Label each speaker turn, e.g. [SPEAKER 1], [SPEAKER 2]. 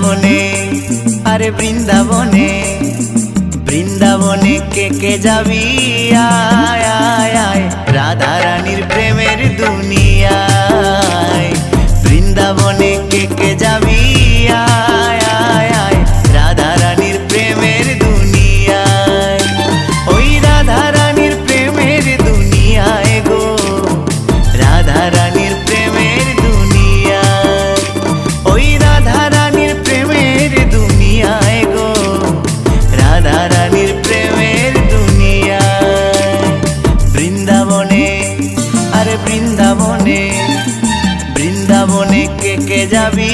[SPEAKER 1] বৃন্দাবনে, আরে বৃন্দাবনে, বৃন্দাবনে কে যাবি আয় আয় আয়, রাধা রানীর প্রেমের দুনিয়ায়। বৃন্দাবনে কে যাবি আয় আয় আয়, রাধা রানীর প্রেমের দুনিয়ায়। ওই রাধা রানীর প্রেমের দুনিয়ায় গো, রাধা রানীর প্রেমের দুনিয়ায়। ওই রাধা রানীর প্রেমের দুনিয়ায় গো, রাধা রানীর প্রেমের দুনিয়ায়। বৃন্দাবনে, আরে বৃন্দাবনে, বৃন্দাবনে কে যাবি